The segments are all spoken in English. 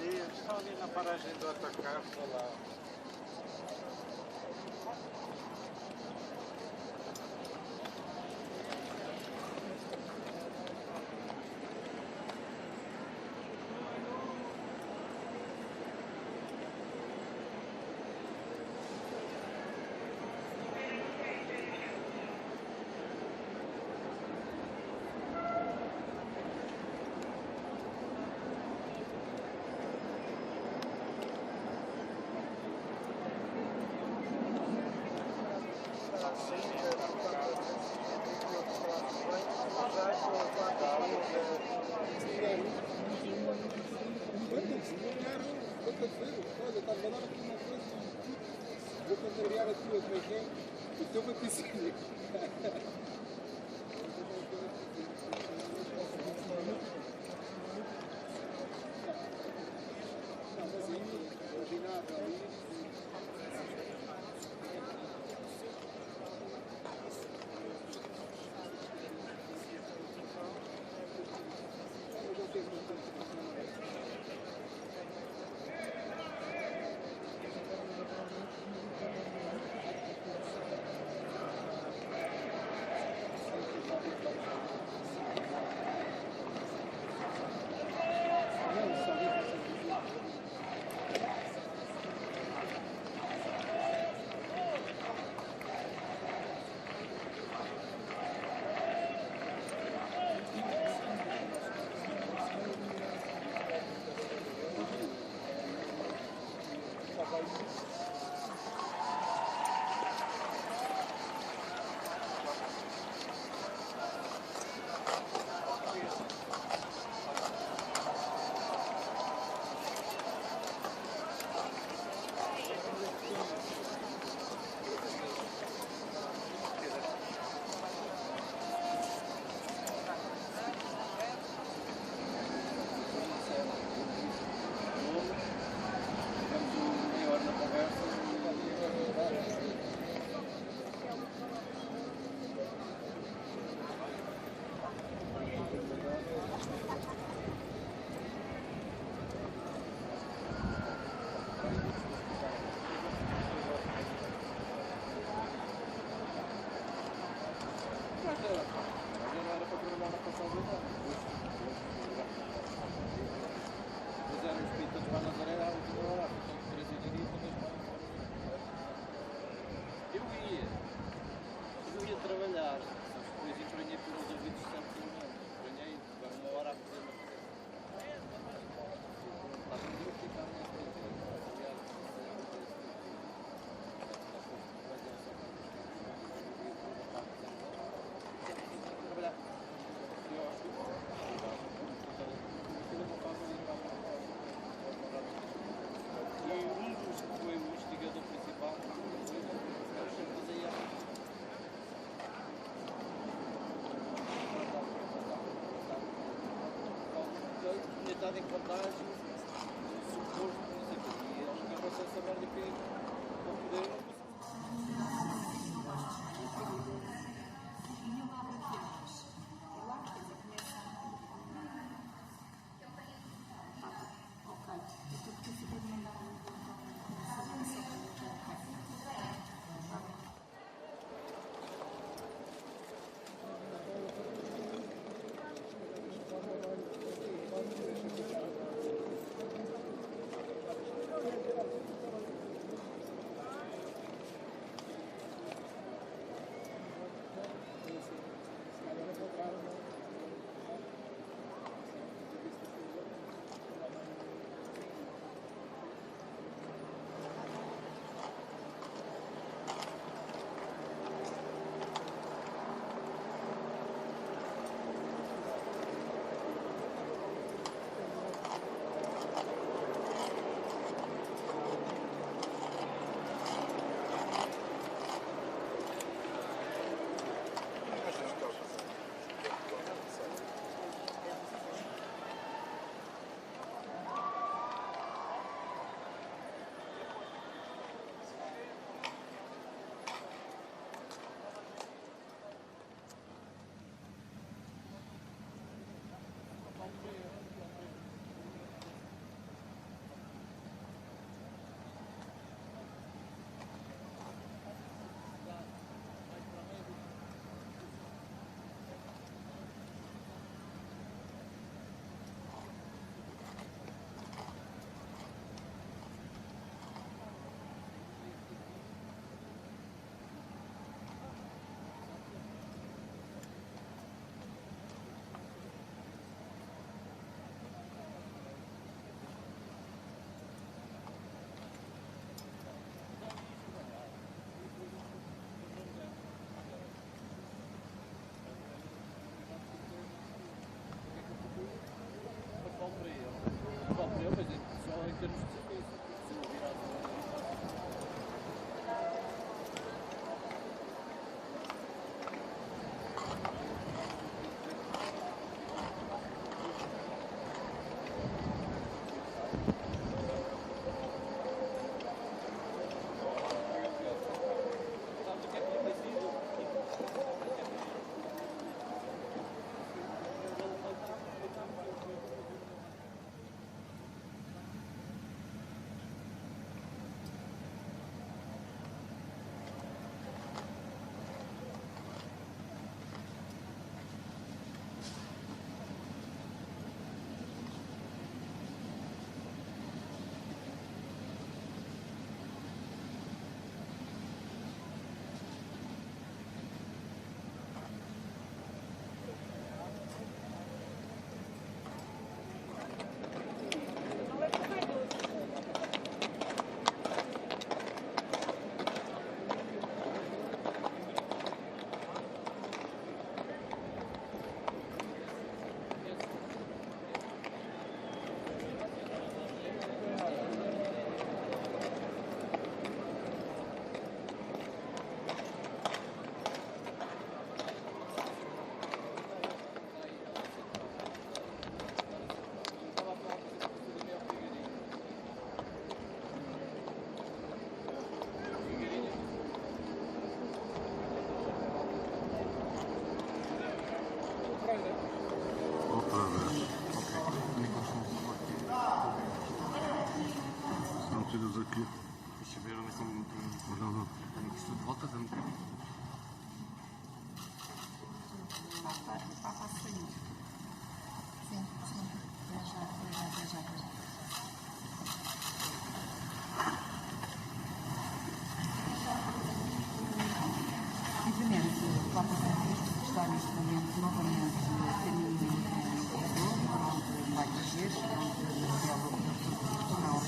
eles estão ali na paragem do autocarro, lá. Vou contrariar a tua, como é que é? O teu vaticínio. Não, mas aí, imaginável ali. Eu ia trabalhar, depois entranhei pelos ouvidos certamente. Entranhei, agora uma hora a fazer uma coisa. Estava um dia a ficar mais trabalhar. E um dos que foi o instigador principal é o chefe da ZIA. Tinha estado em contágio, suposto, não sei o que, e eles não conseguem saber de que vão poder. termos de serviço, se não virar Aqui. Deixa eu ver onde é que estou de volta. Para sair. Sim, sim. Já. Obviamente, o Papa Francisco está neste momento novamente caminho em Lisbon, onde vai crescer, onde revela o Portugal.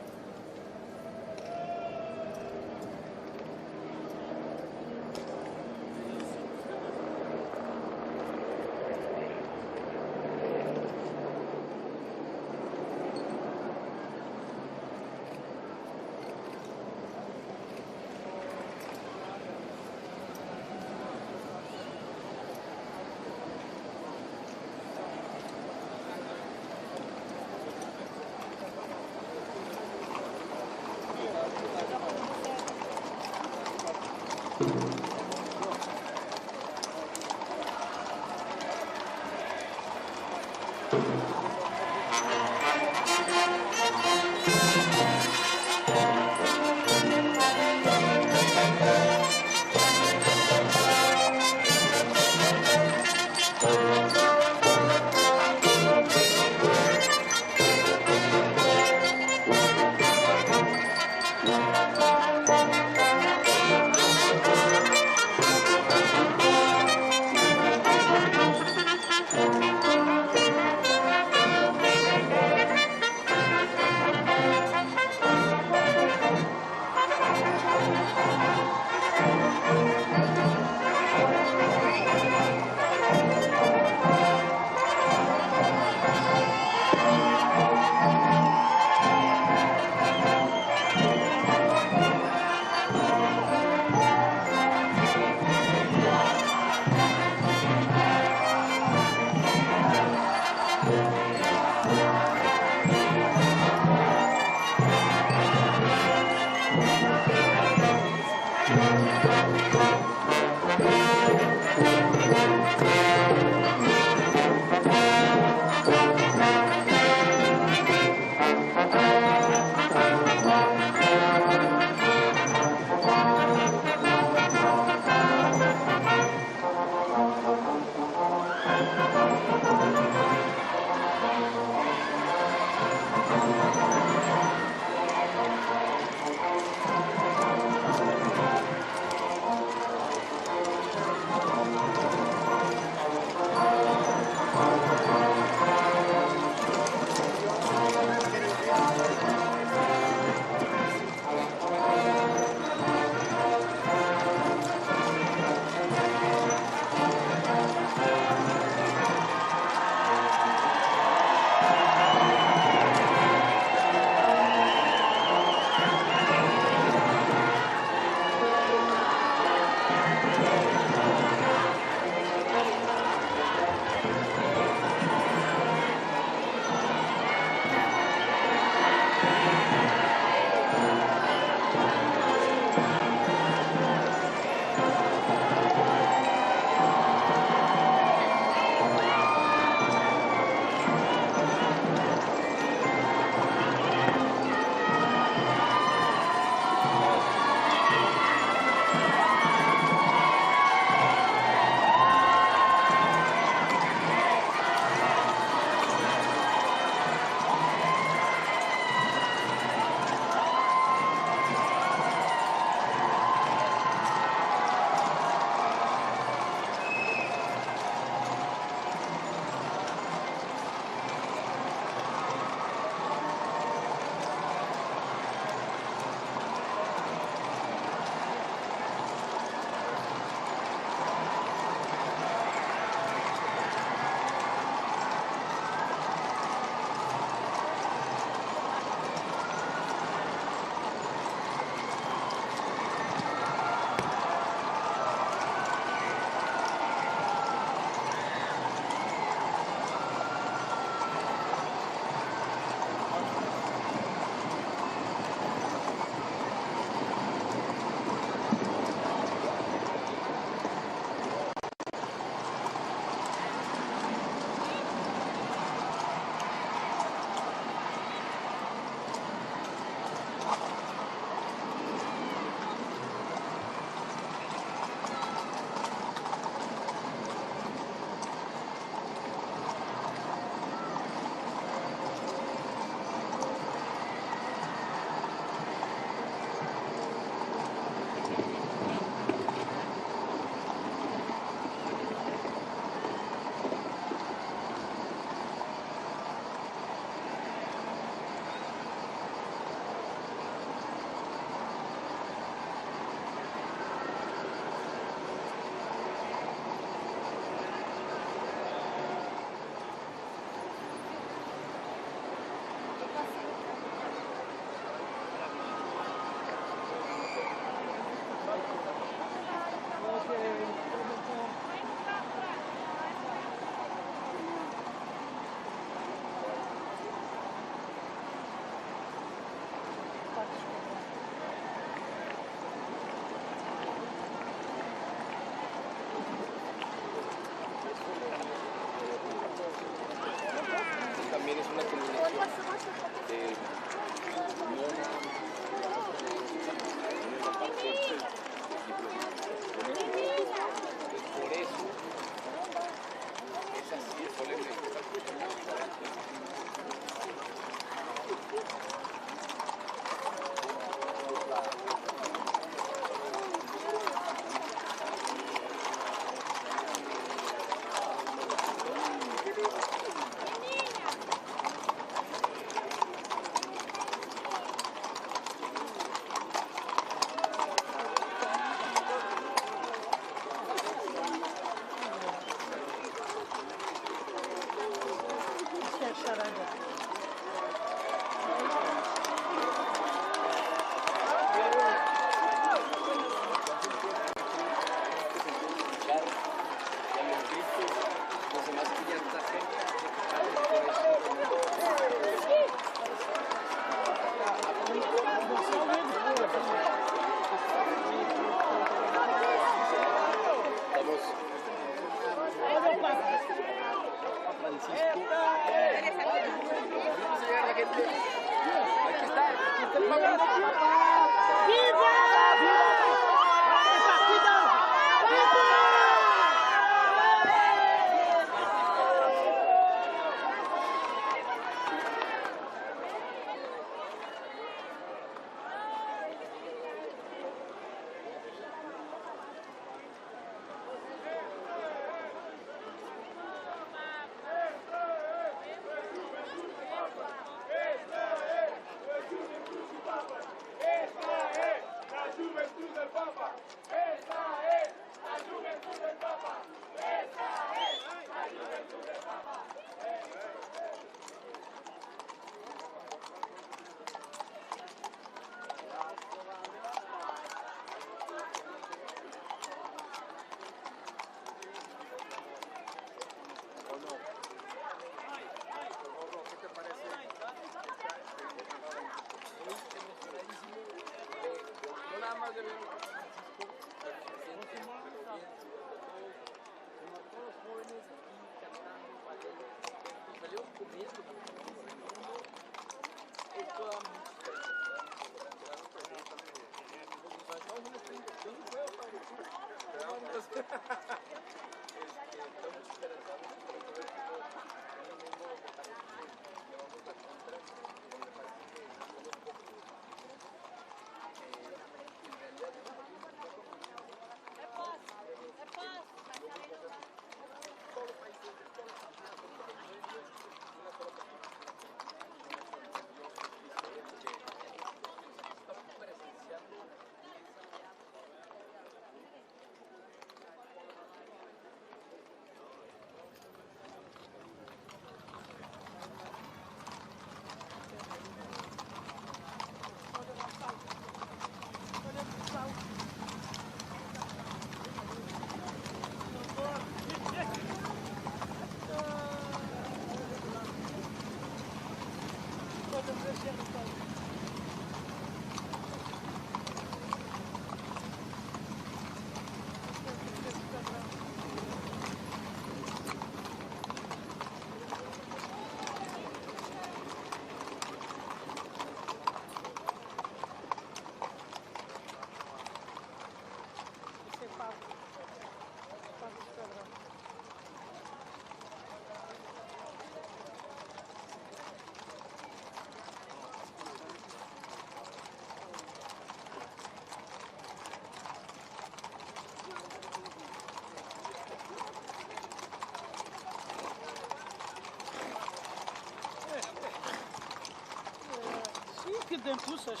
Que dentuças.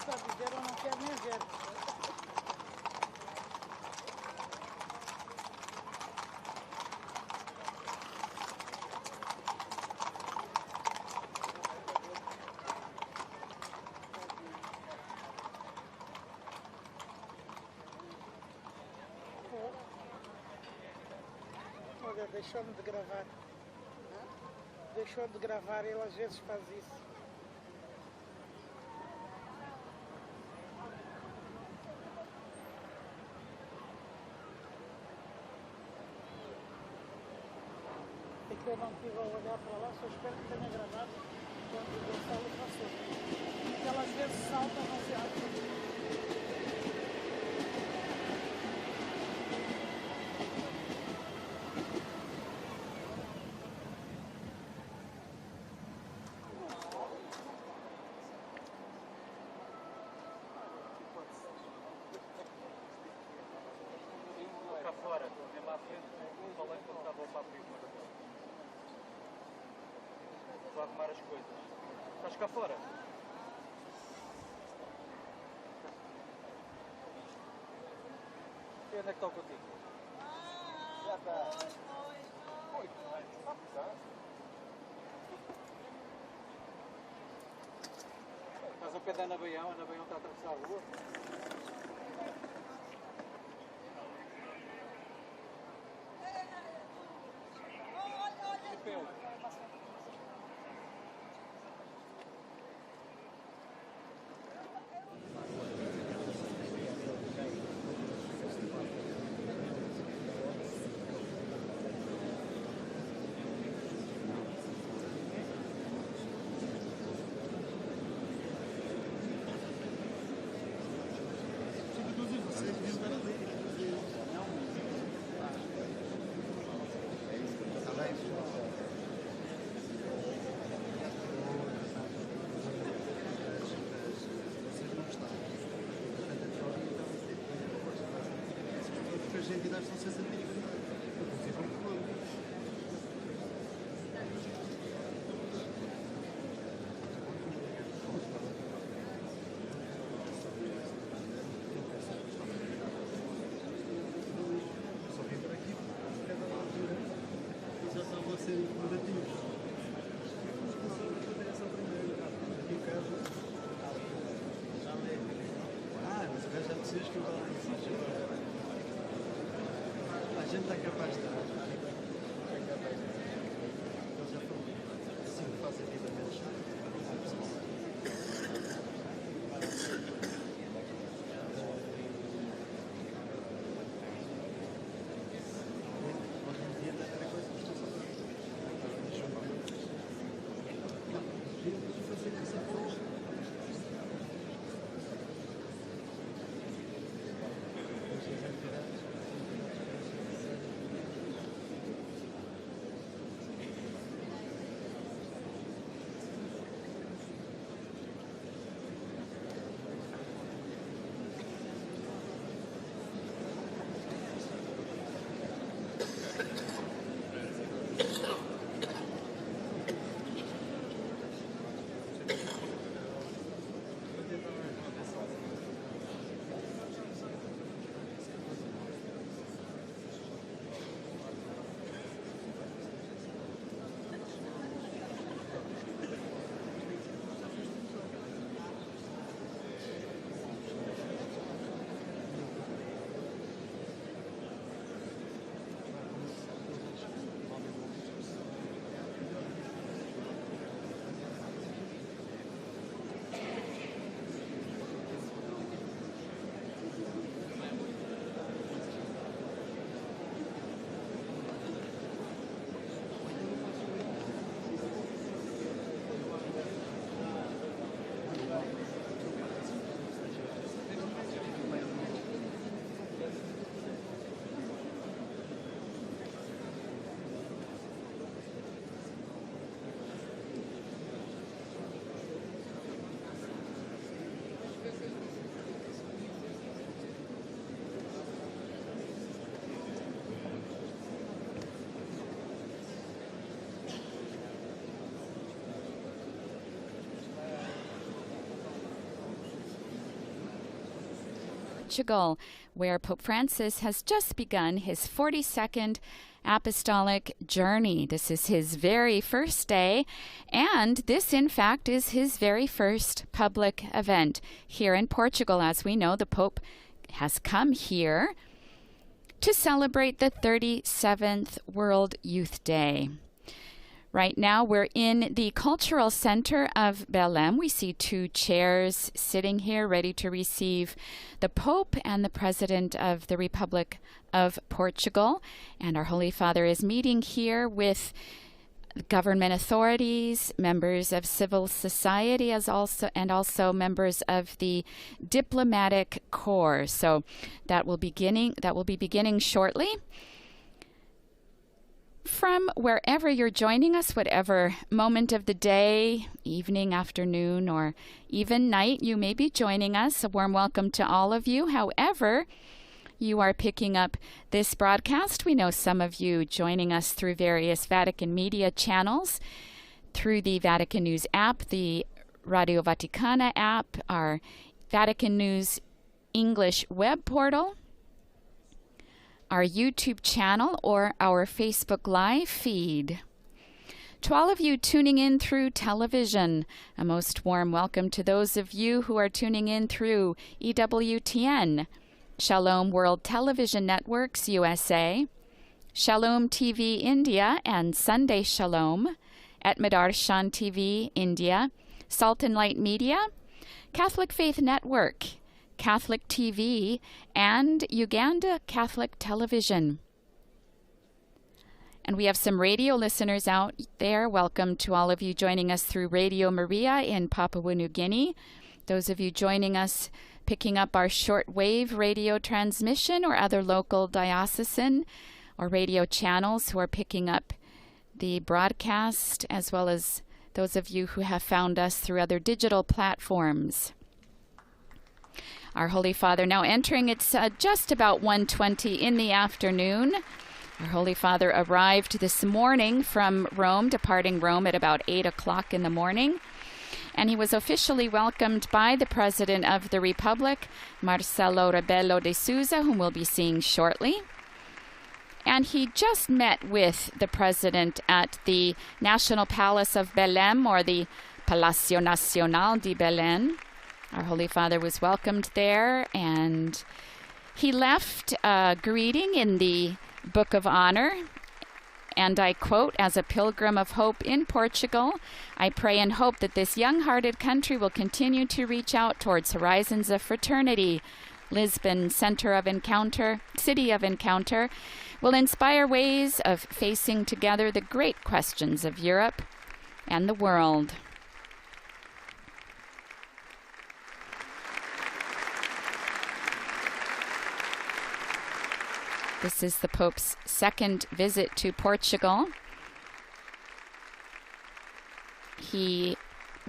Essa viver eu não quero nem ver. Olha, deixou-me de gravar. Deixou de gravar, ele às vezes faz isso. É que eu não estive a olhar para lá, só espero que tenha gravado quando o Gonçalo passou. Porque ela às vezes salta, não se abre. Cá fora, mesmo à frente, o balanço quando estava para abrir uma coisa. Estou a arrumar as coisas. Estás cá fora? E onde é que está o contigo? Já está. Oi, estás a pé da Ana Baião está a atravessar a rua. As entidades não se sentem só vim para aqui porque cada altura já estavam a ser negativos. Essa primeira aqui em casa já é. Mas o gajo já desceu. gente é capaz de dar. É capaz de dar. Ele já falou. Assim que faz a vida menos chata. Portugal, where Pope Francis has just begun his 42nd apostolic journey. This is his very first day, and this, in fact, is his very first public event here in Portugal. As we know, the Pope has come here to celebrate the 37th World Youth Day. Right now, we're in the Cultural Centre of Belém. We see two chairs sitting here ready to receive the Pope and the President of the Republic of Portugal. And our Holy Father is meeting here with government authorities, members of civil society, and also members of the diplomatic corps. So that will be beginning shortly. From wherever you're joining us, whatever moment of the day, evening, afternoon, or even night you may be joining us, a warm welcome to all of you. However you are picking up this broadcast, we know some of you joining us through various Vatican media channels, through the Vatican News app, the Radio Vaticana app, our Vatican News English web portal, our YouTube channel, or our Facebook Live feed. To all of you tuning in through television, a most warm welcome to those of you who are tuning in through EWTN, Shalom World Television Networks USA, Shalom TV India and Sunday Shalom, at Madarshan TV India, Salt and Light Media, Catholic Faith Network, Catholic TV, and Uganda Catholic Television. And we have some radio listeners out there. Welcome to all of you joining us through Radio Maria in Papua New Guinea. Those of you joining us picking up our shortwave radio transmission, or other local diocesan or radio channels who are picking up the broadcast, as well as those of you who have found us through other digital platforms. Our Holy Father now entering, it's just about 1:20 in the afternoon. Our Holy Father arrived this morning from Rome, departing Rome at about 8 o'clock in the morning. And he was officially welcomed by the President of the Republic, Marcelo Rebelo de Sousa, whom we'll be seeing shortly. And he just met with the President at the National Palace of Belém, or the Palacio Nacional de Belém. Our Holy Father was welcomed there, and he left a greeting in the Book of Honor. And I quote, "As a pilgrim of hope in Portugal, I pray and hope that this young-hearted country will continue to reach out towards horizons of fraternity. Lisbon, city of encounter, will inspire ways of facing together the great questions of Europe and the world." This is the Pope's second visit to Portugal. He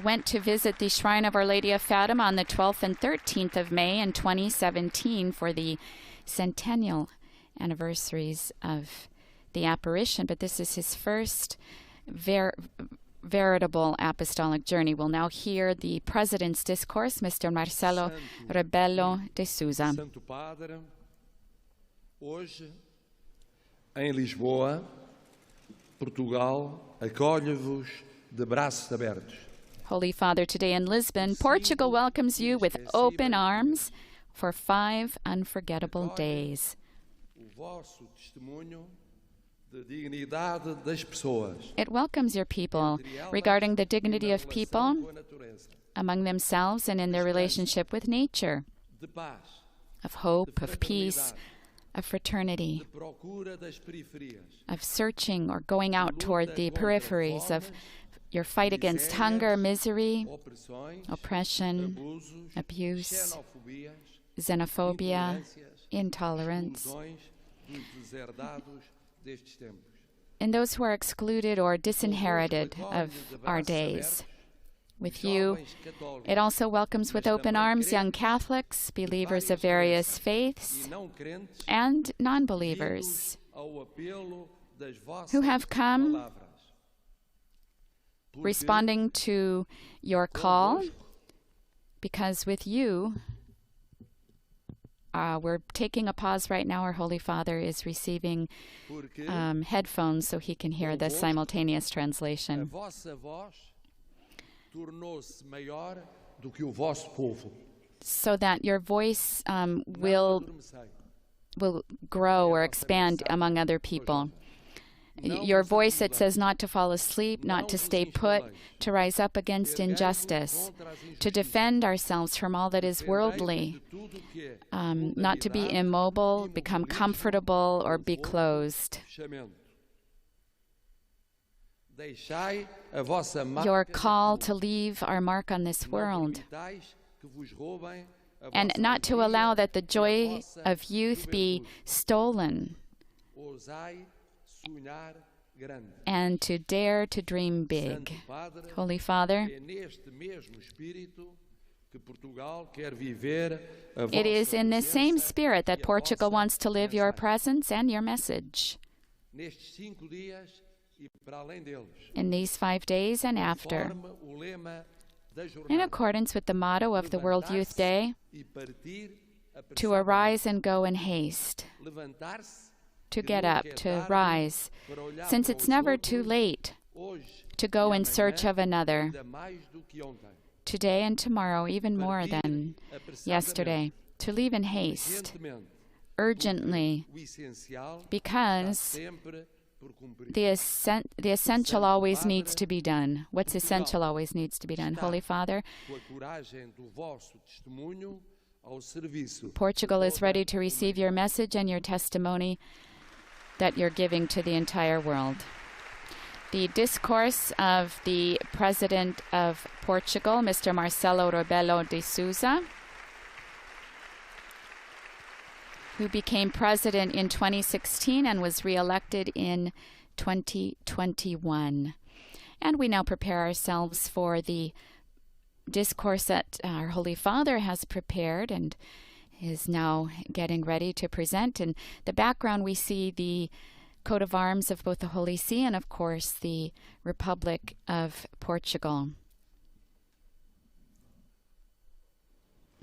went to visit the Shrine of Our Lady of Fatima on the 12th and 13th of May in 2017 for the centennial anniversaries of the apparition, but this is his first veritable apostolic journey. We'll now hear the President's discourse, Mr. Marcelo Rebelo de Sousa. Santo Padre, hoje, em Lisboa, Portugal, acolhe-vos de braços abertos. Holy Father, today in Lisbon, Portugal welcomes you with open arms for 5 unforgettable days. O vosso testemunho de dignidade das pessoas, It welcomes your people regarding the dignity of people com a natureza, among themselves and in their relationship with nature, de paz, of hope, of peace, of fraternity, de procura das periferias, of searching or going out toward the peripheries, of your fight against hunger, misery, opressões, oppression, abusos, abuse, xenofobias, xenophobia, intolerance, exclusões dos deserdados destes tempos. and those who are excluded or disinherited of our days. With you, it also welcomes with open arms young Catholics, believers of various faiths, E não crentes, and non-believers ao apelo das vossas who have come palavras. Porque responding to your call, because with you, we're taking a pause right now. Our Holy Father is receiving headphones so he can hear the simultaneous a translation. vossa voz tornou-se maior do que o vosso povo. So that your voice Não will adormecei. grow or expand among other people. Your voice, it says, not to fall asleep, not to stay put, to rise up against injustice, to defend ourselves from all that is worldly, not to be immobile, become comfortable, or be closed. Deixai a vossa marca Your call to leave our mark on this world, permitais que vos roubem a and vossa not to alegria, allow that the a joy vossa of youth be stolen, Ousai sonhar grande. and to dare to dream big. Santo Padre, Holy Father, é neste mesmo espírito que Portugal quer viver a it is vossa in this same presença spirit e that a Portugal vossa wants to live your mensagem. presence and your message Nestes 5 dias e para além deles, in these 5 days and after, conforme o lema da in jornada, accordance with the motto of the World Youth Day, e partir to arise and go in haste, levantar-se, to get up, to rise, since it's never too late hoje to go in search of another, ainda mais do que ontem. today and tomorrow, even more than yesterday, to leave in haste, Urgentemente, urgently, o essencial because sempre por cumprir. the essential always needs to be done. What's essential always needs to be done. Holy Father, Com a coragem do vosso testemunho ao serviço Portugal is ready to receive your message and your testimony that you're giving to the entire world. The discourse of the President of Portugal, Mr. Marcelo Rebelo de Sousa, who became president in 2016 and was re-elected in 2021. And we now prepare ourselves for the discourse that our Holy Father has prepared and is now getting ready to present. In the background, we see the coat of arms of both the Holy See and, of course, the Republic of Portugal.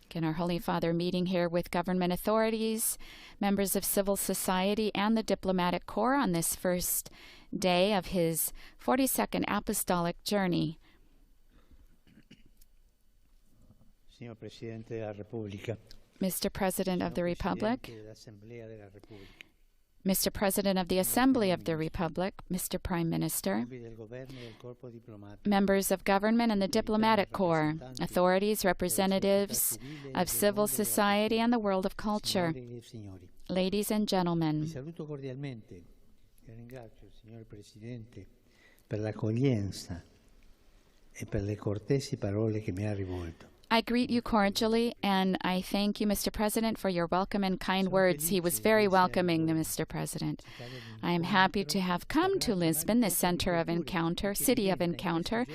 Again, our Holy Father meeting here with government authorities, members of civil society, and the diplomatic corps on this first day of his 42nd apostolic journey. Señor Presidente de la República. Mr. President of the Republic, Presidente de la Asamblea de la República. Mr. President of the Assembly of the Republic, Mr. Prime Minister, members of government and the diplomatic corps, authorities, representatives of civil society and the world of culture, ladies and gentlemen. I greet you cordially, and I thank you, Mr. President, for your welcome and kind words. He was very welcoming, Mr. President. I am happy to have come to Lisbon, the center of encounter, city of encounter,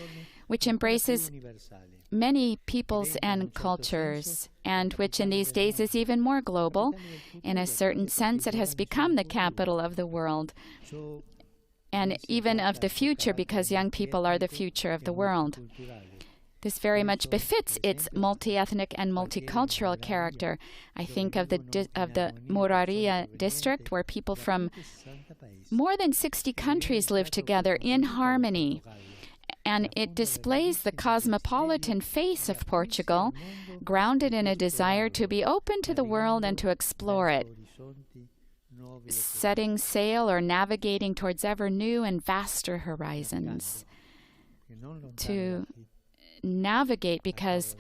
which embraces many peoples and cultures, and which in these days is even more global. In a certain sense, it has become the capital of the world, and even of the future, because young people are the future of the world. This very much befits its multi-ethnic and multicultural character. I think of the Moraria district, where people from more than 60 countries live together in harmony. And it displays the cosmopolitan face of Portugal, grounded in a desire to be open to the world and to explore it, setting sail or navigating towards ever new and vaster horizons. To navigate, because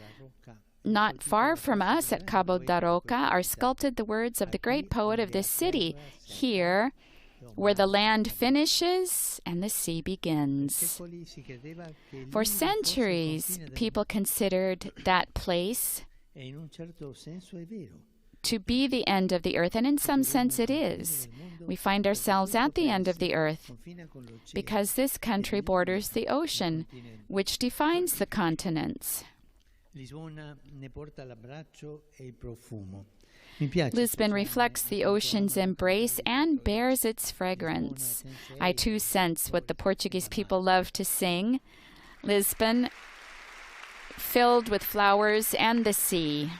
not far from us at Cabo da Roca are sculpted the words of the great poet of this city, here where the land finishes and the sea begins. For centuries, people considered that place to be the end of the earth, and in some sense it is. We find ourselves at the end of the earth because this country borders the ocean, which defines the continents. Lisbon reflects the ocean's embrace and bears its fragrance. I too sense what the Portuguese people love to sing. Lisbon, filled with flowers and the sea.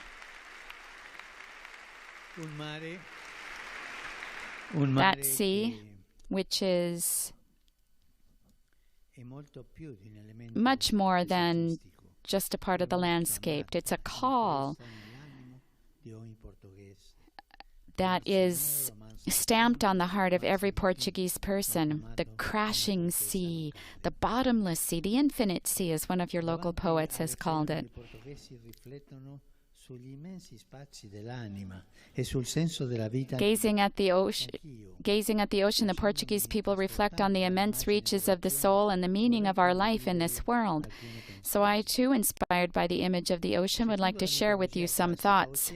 That sea, which is much more than just a part of the landscape. It's a call that is stamped on the heart of every Portuguese person. The crashing sea, the bottomless sea, the infinite sea, as one of your local poets has called it. Gazing at the ocean, the Portuguese people reflect on the immense reaches of the soul and the meaning of our life in this world. So I too, inspired by the image of the ocean, would like to share with you some thoughts.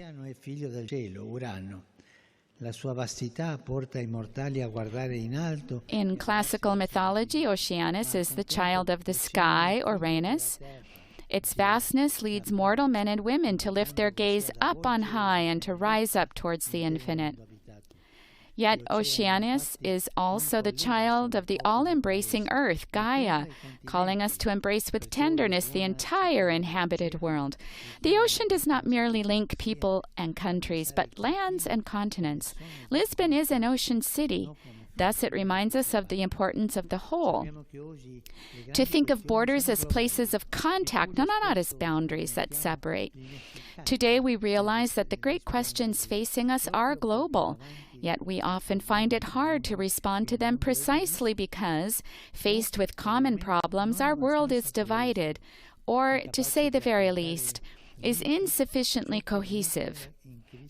In classical mythology, Oceanus is the child of the sky, Uranus. Its vastness leads mortal men and women to lift their gaze up on high and to rise up towards the infinite. Yet Oceanus is also the child of the all-embracing earth, Gaia, calling us to embrace with tenderness the entire inhabited world. The ocean does not merely link people and countries, but lands and continents. Lisbon is an ocean city. Thus, it reminds us of the importance of the whole. To think of borders as places of contact, not as boundaries that separate. Today, we realize that the great questions facing us are global, yet we often find it hard to respond to them precisely because, faced with common problems, our world is divided, or, to say the very least, is insufficiently cohesive,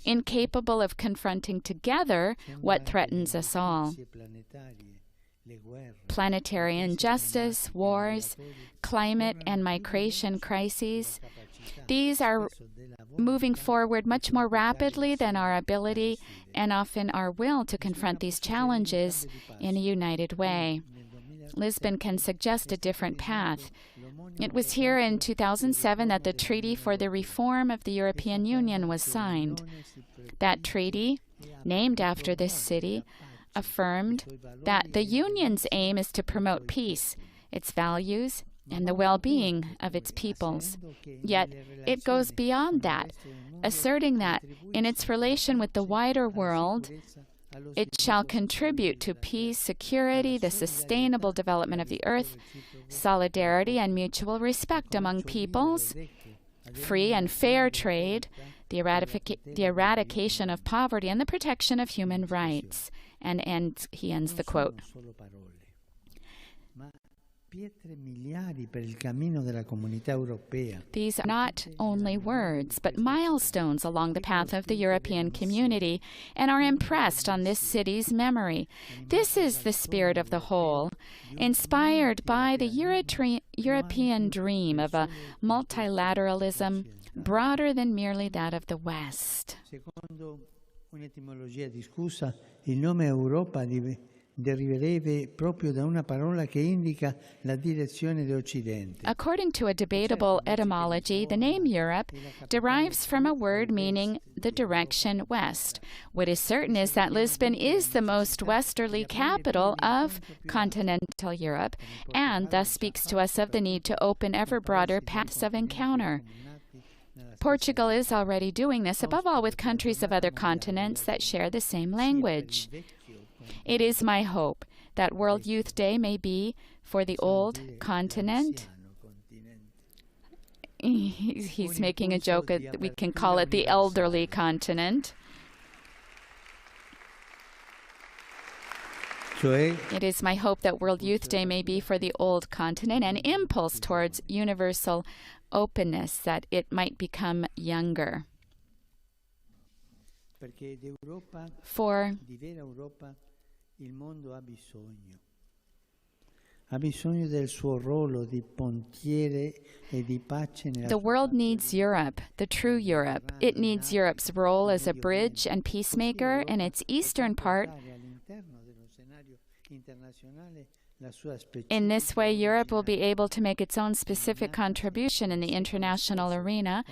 incapable of confronting together what threatens us all. Planetary injustice, wars, climate and migration crises, these are moving forward much more rapidly than our ability and often our will to confront these challenges in a united way. Lisbon can suggest a different path. It was here in 2007 that the Treaty for the Reform of the European Union was signed. That treaty, named after this city, affirmed that the Union's aim is to promote peace, its values, and the well-being of its peoples. Yet it goes beyond that, asserting that in its relation with the wider world, it shall contribute to peace, security, the sustainable development of the earth, solidarity and mutual respect among peoples, free and fair trade, the eradication of poverty, and the protection of human rights. And he ends the quote. Non sono solo parole, ma pietre miliari per il cammino della comunità europea. These are not only words, but milestones along the path of the European community, and are impressed on this city's memory. This is the spirit of the whole, inspired by the European dream of a multilateralism broader than merely that of the West. Secondo un'etimologia discussa, il nome Europa deriverebbe proprio da una parola che indica la direzione d'Occidente. According to a debatable etymology, the name Europe derives from a word meaning the direction west. What is certain is that Lisbon is the most westerly capital of continental Europe, and thus speaks to us of the need to open ever broader paths of encounter. Portugal is already doing this, above all with countries of other continents that share the same language. It is my hope that World Youth Day may be for the old continent. He's making a joke that we can call it the elderly continent. It is my hope that World Youth Day may be for the old continent an impulse towards universal openness, that it might become younger. For il mondo ha bisogno. Ha bisogno del suo ruolo di pontiere e di pace nella the world needs Europe, the true Europe. It needs Europe's role as a bridge and peacemaker in its eastern part. In this way, Europe will be able to make its own specific contribution in the international arena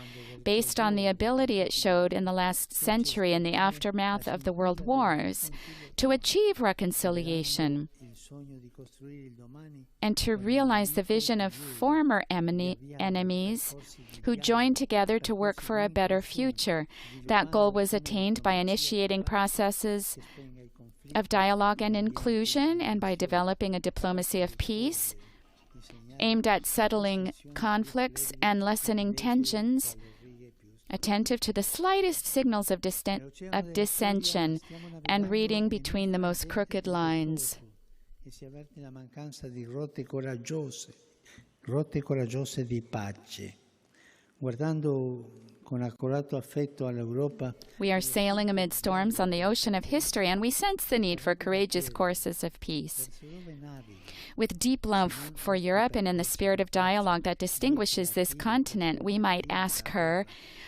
based on the ability it showed in the last century in the aftermath of the world wars to achieve reconciliation and to realize the vision of former enemies who joined together to work for a better future. That goal was attained by initiating processes of dialogue and inclusion, and by developing a diplomacy of peace aimed at settling conflicts and lessening tensions, attentive to the slightest signals of dissension, and reading between the most crooked lines. Rotte coraggiose di pace. Guardando con accurato affetto all'Europa, we are sailing amid storms on the ocean of history, and we sense the need for courageous courses of peace. With deep love for Europe and in the spirit of dialogue that distinguishes this continent, we might ask her,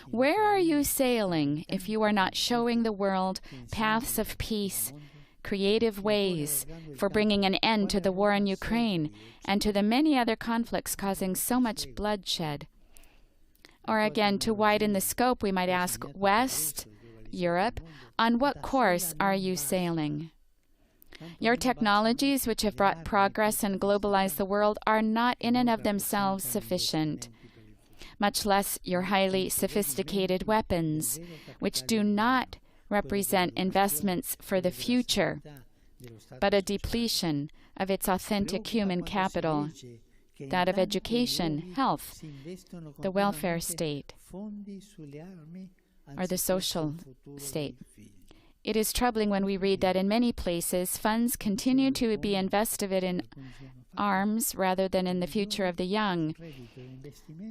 where are you sailing if you are not showing the world paths of peace, creative ways for bringing an end to the war in Ukraine and to the many other conflicts causing so much bloodshed? Or again, to widen the scope, we might ask, West, Europe, on what course are you sailing? Your technologies, which have brought progress and globalized the world, are not in and of themselves sufficient, much less your highly sophisticated weapons, which do not represent investments for the future, but a depletion of its authentic human capital, that of education, health, the welfare state, or the social state. It is troubling when we read that in many places funds continue to be invested in arms rather than in the future of the young.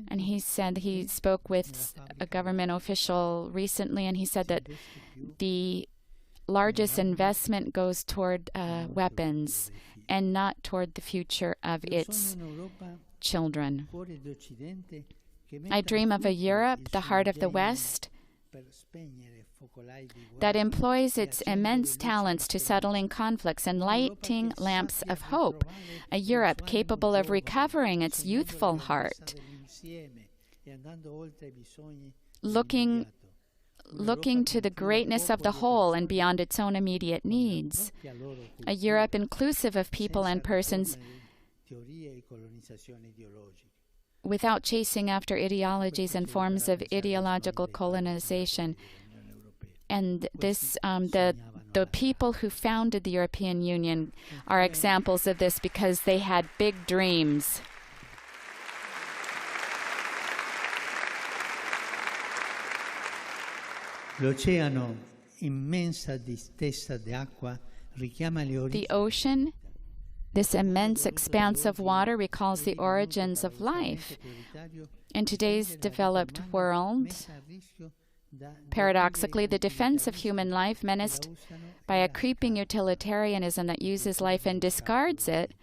And he said he spoke with a government official recently, and he said that the largest investment goes toward weapons and not toward the future of its children. I dream of a Europe, the heart of the West, that employs its immense talents to settling conflicts and lighting lamps of hope, a Europe capable of recovering its youthful heart, looking to the greatness of the whole and beyond its own immediate needs, a Europe inclusive of people and persons without chasing after ideologies and forms of ideological colonization. And this, the people who founded the European Union are examples of this because they had big dreams. L'oceano, immensa distesa d'acqua, The ocean, this immense expanse of water, recalls the origins of life. In today's developed world, paradoxically, the defense of human life menaced by a creeping utilitarianism that uses life and discards it,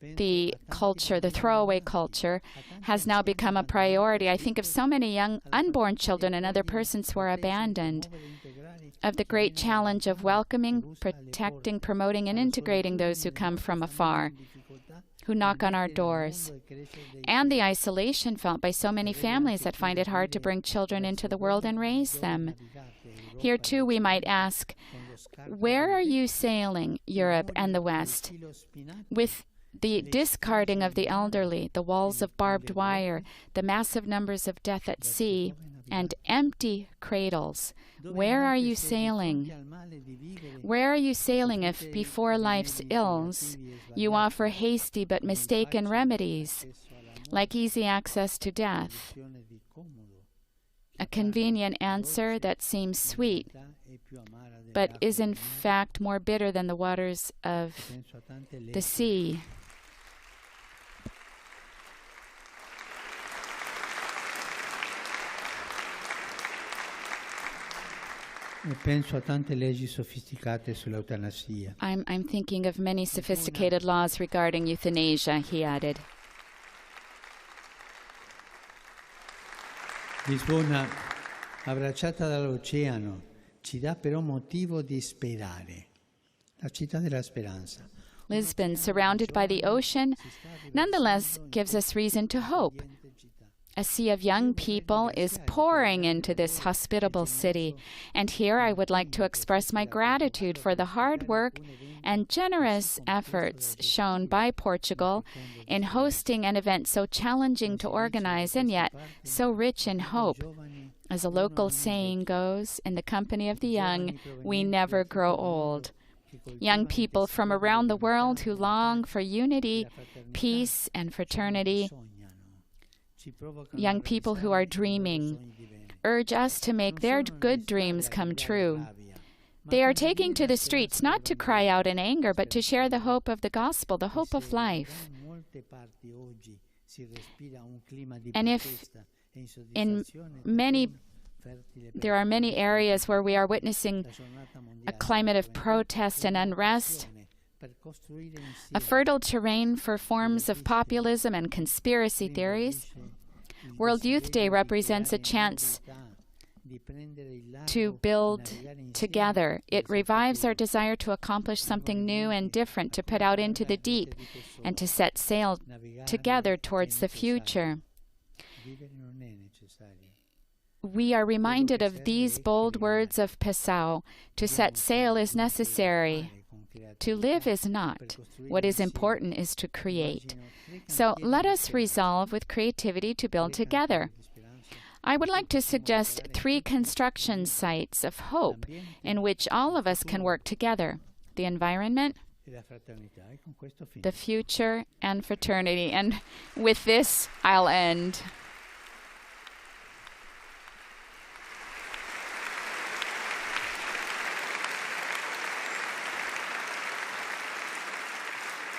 the culture, the throwaway culture, has now become a priority. I think of so many young unborn children and other persons who are abandoned, of the great challenge of welcoming, protecting, promoting, and integrating those who come from afar, who knock on our doors, and the isolation felt by so many families that find it hard to bring children into the world and raise them. Here, too, we might ask, where are you sailing, Europe and the West? With the discarding of the elderly, the walls of barbed wire, the massive numbers of death at sea, and empty cradles, where are you sailing? Where are you sailing if, before life's ills, you offer hasty but mistaken remedies, like easy access to death? A convenient answer that seems sweet, but is in fact more bitter than the waters of the sea. I'm thinking of many sophisticated laws regarding euthanasia, he added. Lisbona, abbracciata dall'oceano, ci dà però motivo di sperare. La città della speranza. Lisbon, surrounded by the ocean, nonetheless gives us reason to hope. A sea of young people is pouring into this hospitable city, and here I would like to express my gratitude for the hard work and generous efforts shown by Portugal in hosting an event so challenging to organize and yet so rich in hope. As a local saying goes, in the company of the young, we never grow old. Young people from around the world who long for unity, peace, and fraternity, young people who are dreaming, urge us to make their good dreams come true. They are taking to the streets not to cry out in anger, but to share the hope of the gospel, the hope of life. And if there are many areas where we are witnessing a climate of protest and unrest, a fertile terrain for forms of populism and conspiracy theories, World Youth Day represents a chance to build together. It revives our desire to accomplish something new and different, to put out into the deep, and to set sail together towards the future. We are reminded of these bold words of Pessoa: to set sail is necessary. To live is not. What is important is to create. So let us resolve with creativity to build together. I would like to suggest 3 construction sites of hope in which all of us can work together: the environment, the future, and fraternity. And with this, I'll end.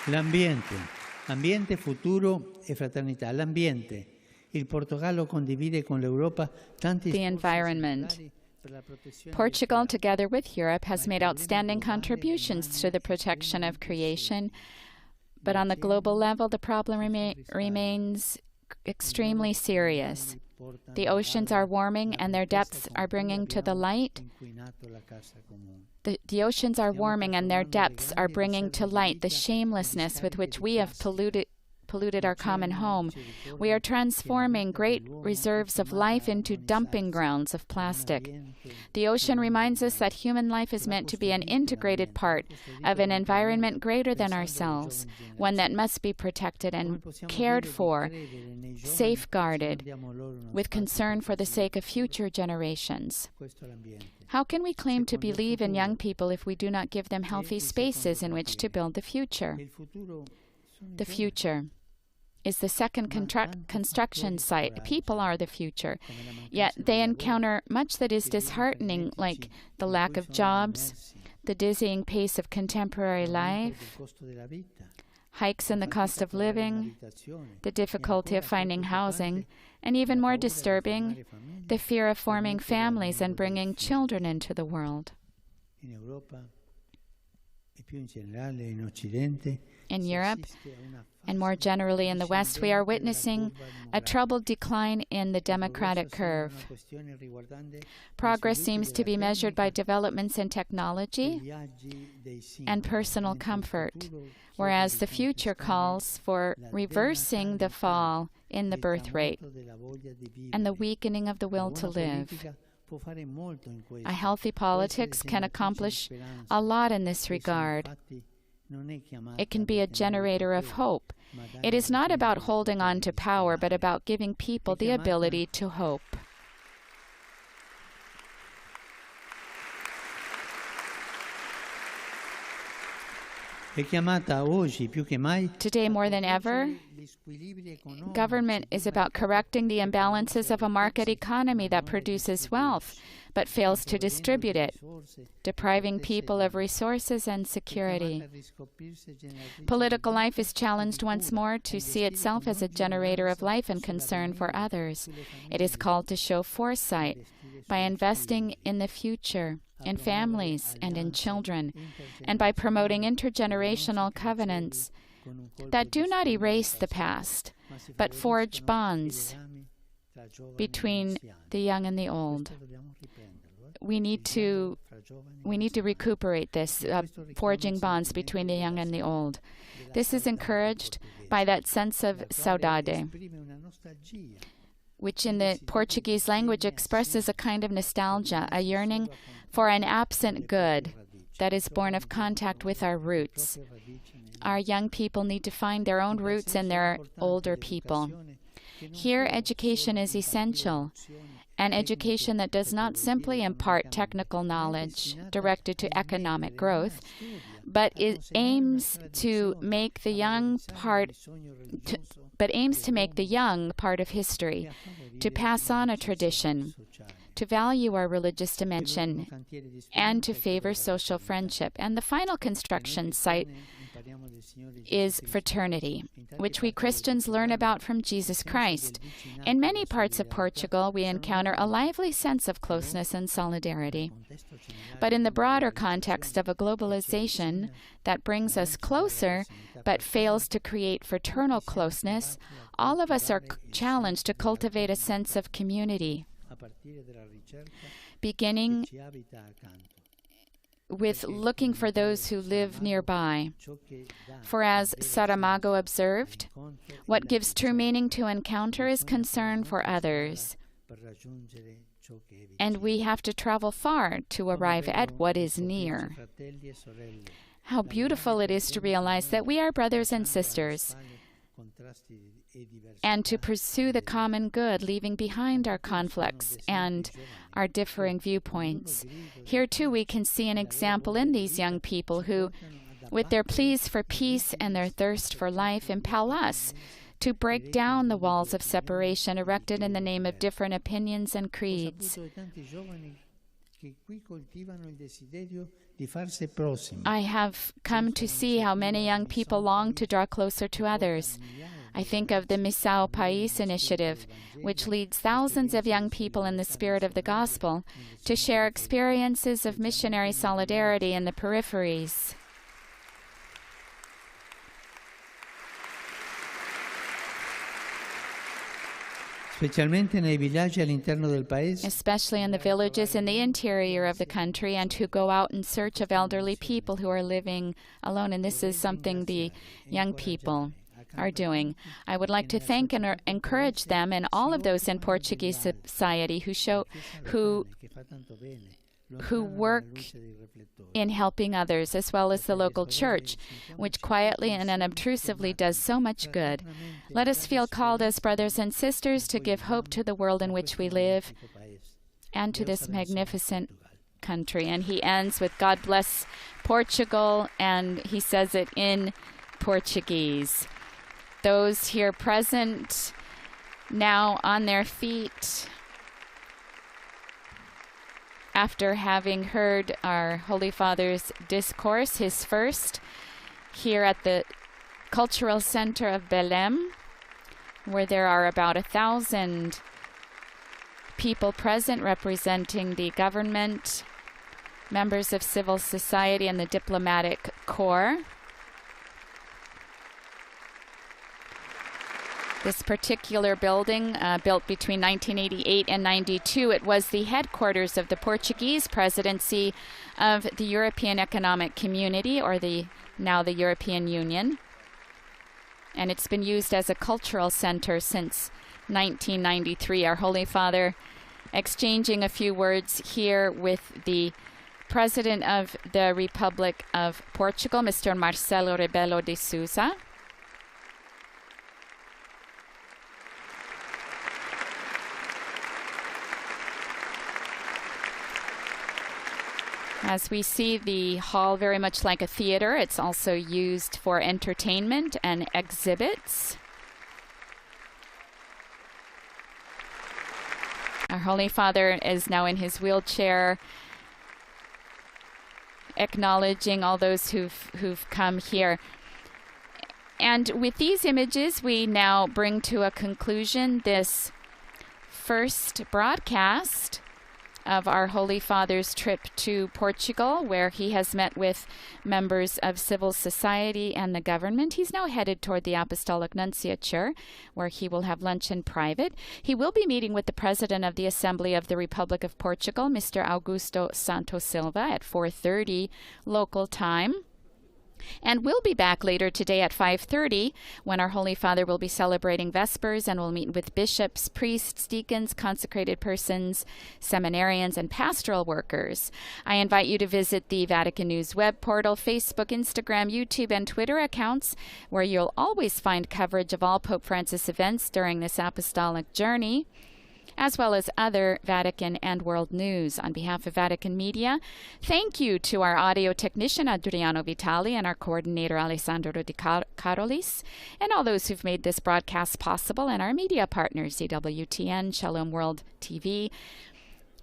L'ambiente, ambiente, futuro e fraternità. L'ambiente, il Portogallo condivide con l'Europa tanti The environment. Portugal, together with Europe, has made outstanding contributions to the protection of creation, but on the global level, the problem remains extremely serious. The oceans are warming, and their depths are bringing to the light. The oceans are warming, and their depths are bringing to light the shamelessness with which we have polluted our common home. We are transforming great reserves of life into dumping grounds of plastic. The ocean reminds us that human life is meant to be an integrated part of an environment greater than ourselves, one that must be protected and cared for, safeguarded, with concern for the sake of future generations. How can we claim to believe in young people if we do not give them healthy spaces in which to build the future? The future is the second construction site. People are the future. Yet they encounter much that is disheartening, like the lack of jobs, the dizzying pace of contemporary life, hikes in the cost of living, the difficulty of finding housing, and even more disturbing, the fear of forming families and bringing children into the world. In Europe, and more generally in the West, we are witnessing a troubled decline in the democratic curve. Progress seems to be measured by developments in technology and personal comfort, whereas the future calls for reversing the fall in the birth rate and the weakening of the will to live. A healthy politics can accomplish a lot in this regard. It can be a generator of hope. It is not about holding on to power, but about giving people the ability to hope. Today, more than ever, government is about correcting the imbalances of a market economy that produces wealth but fails to distribute it, depriving people of resources and security. Political life is challenged once more to see itself as a generator of life and concern for others. It is called to show foresight by investing in the future, in families and in children, and by promoting intergenerational covenants that do not erase the past, but forge bonds between the young and the old. We need to recuperate this, forging bonds between the young and the old. This is encouraged by that sense of saudade, which in the Portuguese language expresses a kind of nostalgia, a yearning for an absent good that is born of contact with our roots. Our young people need to find their own roots in their older people. Here, education is essential, an education that does not simply impart technical knowledge directed to economic growth, but it aims to make the young part of history, to pass on a tradition, to value our religious dimension, and to favor social friendship. And the final construction site is fraternity, which we Christians learn about from Jesus Christ. In many parts of Portugal, we encounter a lively sense of closeness and solidarity. But in the broader context of a globalization that brings us closer but fails to create fraternal closeness, all of us are challenged to cultivate a sense of community, beginning with looking for those who live nearby. For as Saramago observed, what gives true meaning to encounter is concern for others. And we have to travel far to arrive at what is near. How beautiful it is to realize that we are brothers and sisters, and to pursue the common good, leaving behind our conflicts and our differing viewpoints. Here, too, we can see an example in these young people who, with their pleas for peace and their thirst for life, impel us to break down the walls of separation erected in the name of different opinions and creeds. I have come to see how many young people long to draw closer to others. I think of the Missão País initiative, which leads thousands of young people in the spirit of the gospel to share experiences of missionary solidarity in the peripheries. Especially in the villages in the interior of the country, and who go out in search of elderly people who are living alone. And this is something the young people are doing. I would like to thank and encourage them and all of those in Portuguese society who work in helping others, as well as the local church, which quietly and unobtrusively does so much good. Let us feel called as brothers and sisters to give hope to the world in which we live and to this magnificent country. And he ends with God bless Portugal, and he says it in Portuguese. Those here present, now on their feet, after having heard our Holy Father's discourse, his first, here at the Cultural Centre of Belém, where there are about 1,000 people present representing the government, members of civil society, and the diplomatic corps. This particular building, built between 1988 and 92, it was the headquarters of the Portuguese presidency of the European Economic Community, or now the European Union. And it's been used as a cultural center since 1993. Our Holy Father exchanging a few words here with the President of the Republic of Portugal, Mr. Marcelo Rebelo de Sousa. As we see the hall very much like a theater, it's also used for entertainment and exhibits. Our Holy Father is now in his wheelchair, acknowledging all those who've come here. And with these images, we now bring to a conclusion this first broadcast of our Holy Father's trip to Portugal, where he has met with members of civil society and the government. He's now headed toward the Apostolic Nunciature, where he will have lunch in private. He will be meeting with the President of the Assembly of the Republic of Portugal, Mr. Augusto Santos Silva, at 4:30 local time. And we'll be back later today at 5:30 when our Holy Father will be celebrating Vespers and will meet with bishops, priests, deacons, consecrated persons, seminarians, and pastoral workers. I invite you to visit the Vatican News web portal, Facebook, Instagram, YouTube, and Twitter accounts, where you'll always find coverage of all Pope Francis events during this apostolic journey, as well as other Vatican and world news. On behalf of Vatican Media, thank you to our audio technician, Adriano Vitali, and our coordinator, Alessandro Di Carolis, and all those who've made this broadcast possible, and our media partners, EWTN, Shalom World TV,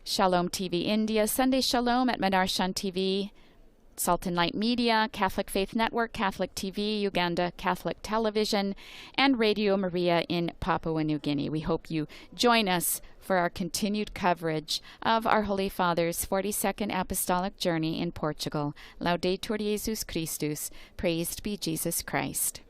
Shalom TV India, Sunday Shalom at Madarshan TV, Salt and Light Media, Catholic Faith Network, Catholic TV, Uganda Catholic Television, and Radio Maria in Papua New Guinea. We hope you join us for our continued coverage of our Holy Father's 42nd Apostolic Journey in Portugal. Laudetur Jesus Christus. Praised be Jesus Christ.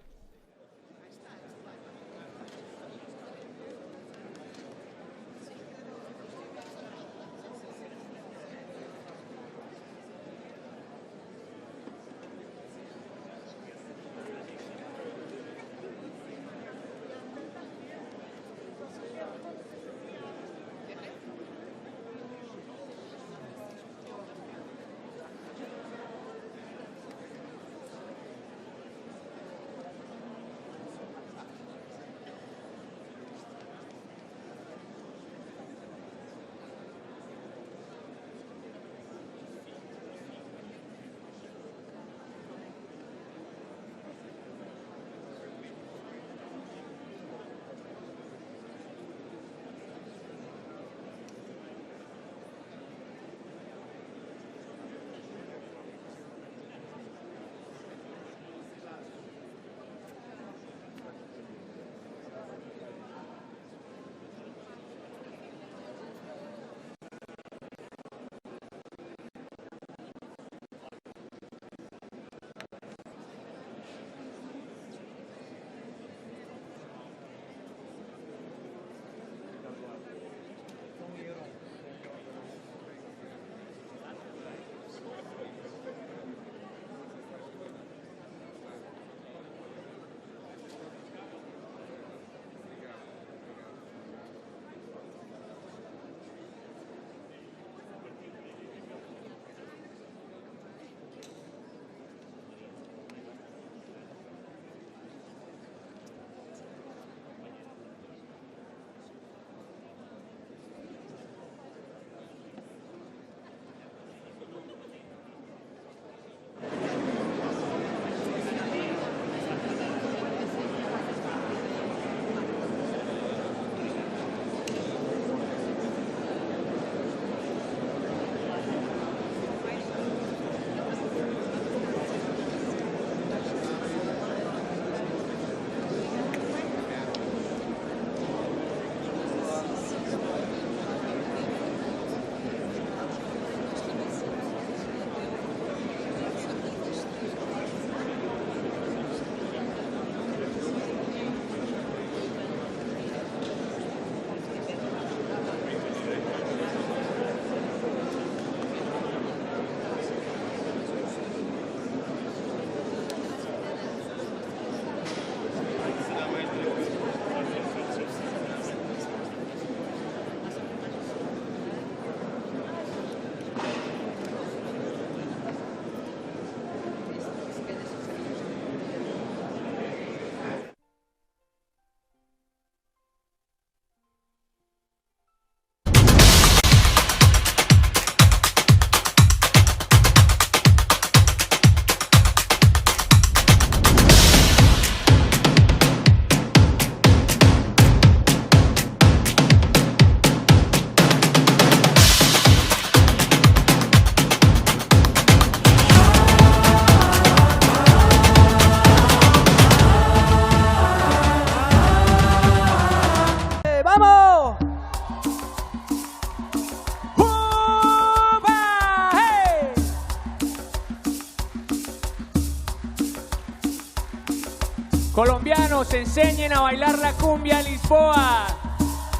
Colombianos, enseñen a bailar la cumbia Lisboa,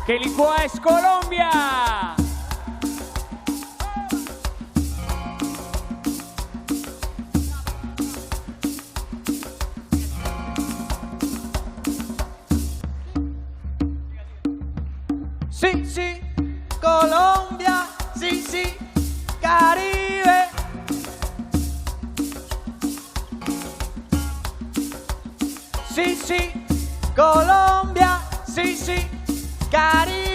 que Lisboa es Colombia. Sí, sí, Colombia, sí, sí, Caribe. Sí, sí, Colombia, sí, sí, Caribe.